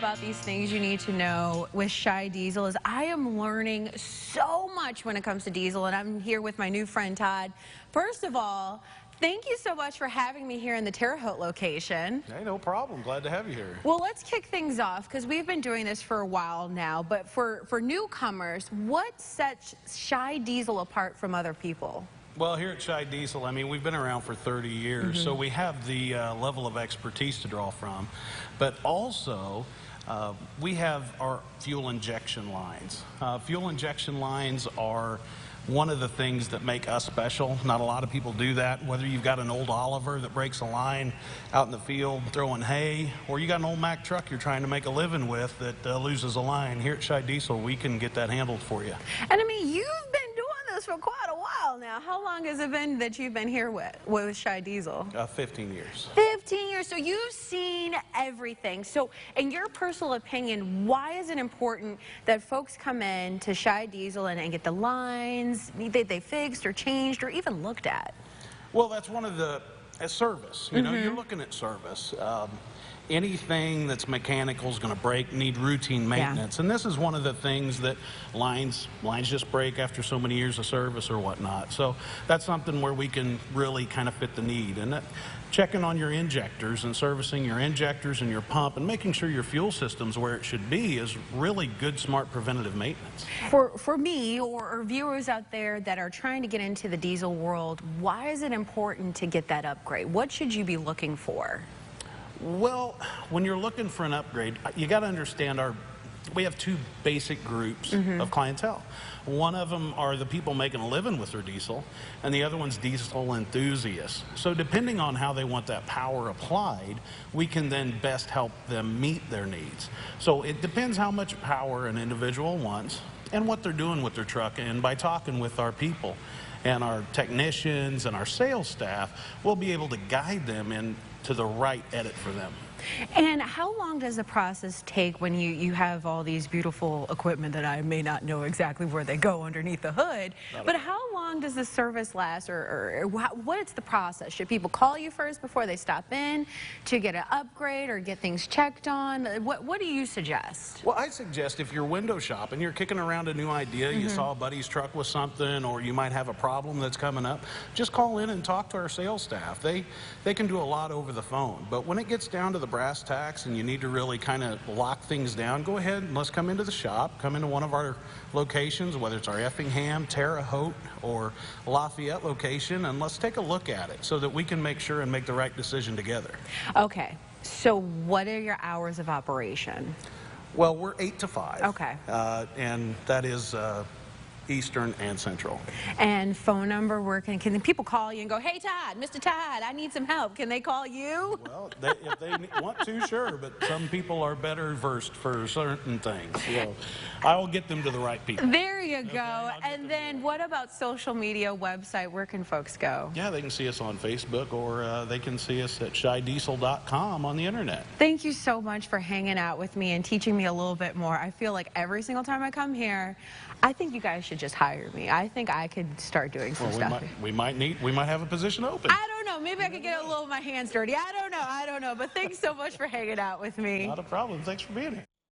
about these things you need to know with Scheid Diesel is I am learning so much when it comes to diesel, and I'm here with my new friend Todd. First of all, thank you so much for having me here in the Terre Haute location. Hey, no problem. Glad to have you here. Well, let's kick things off because we've been doing this for a while now, but for newcomers, what sets Scheid Diesel apart from other people? Well, here at Scheid Diesel, I mean, we've been around for 30 years, so we have the level of expertise to draw from. But also, we have our fuel injection lines. Fuel injection lines are one of the things that make us special. Not a lot of people do that. Whether you've got an old Oliver that breaks a line out in the field throwing hay, or you got an old Mack truck you're trying to make a living with that loses a line, here at Scheid Diesel, we can get that handled for you. And I mean, you've been doing this for quite a while now. How long has it been that you've been here with Scheid Diesel? 15 years. 15 years. So you've seen everything. So in your personal opinion, why is it important that folks come in to Scheid Diesel and get the lines, they fixed or changed or even looked at? Well, that's one of the service. You know, you're looking at service. Anything that's mechanical is going to break, need routine maintenance. And this is one of the things that lines just break after so many years of service or whatnot. So that's something where we can really kind of fit the need. And checking on your injectors and servicing your injectors and your pump and making sure your fuel system's where it should be is really good, smart preventative maintenance. For me or viewers out there that are trying to get into the diesel world, why is it important to get that upgrade? What should you be looking for? Well, when you're looking for an upgrade, you got to understand we have two basic groups of clientele. One of them are the people making a living with their diesel, and the other one's diesel enthusiasts. So depending on how they want that power applied, we can then best help them meet their needs. So it depends how much power an individual wants and what they're doing with their truck. And by talking with our people and our technicians and our sales staff, we'll be able to guide them into the right edit for them. And how long does the process take when you have all these beautiful equipment that I may not know exactly where they go underneath the hood, but how long does the service last, or what is the process? Should people call you first before they stop in to get an upgrade or get things checked on? What do you suggest? Well, I suggest if you're window shopping, you're kicking around a new idea, you saw a buddy's truck with something, or you might have a problem that's coming up, just call in and talk to our sales staff. They can do a lot over the phone, but when it gets down to the brass tacks and you need to really kind of lock things down, go ahead and let's come into the shop, come into one of our locations, whether it's our Effingham, Terre Haute, or Lafayette location, and let's take a look at it so that we can make sure and make the right decision together. Okay, so what are your hours of operation? Well, we're 8 to 5. Okay. And that is Eastern and Central. And phone number, where can people call you and go, hey Todd, Mr. Todd, I need some help. Can they call you? Well, if they want to, sure, but some people are better versed for certain things. So I'll get them to the right people. There you go. And then what about social media, website? Where can folks go? Yeah, they can see us on Facebook, or they can see us at ScheidDiesel.com on the internet. Thank you so much for hanging out with me and teaching me a little bit more. I feel like every single time I come here, I think you guys should just hire me. I think I could start doing some stuff. We might have a position open. I don't know. Maybe I could get a little of my hands dirty. I don't know. But thanks so much for hanging out with me. Not a problem. Thanks for being here.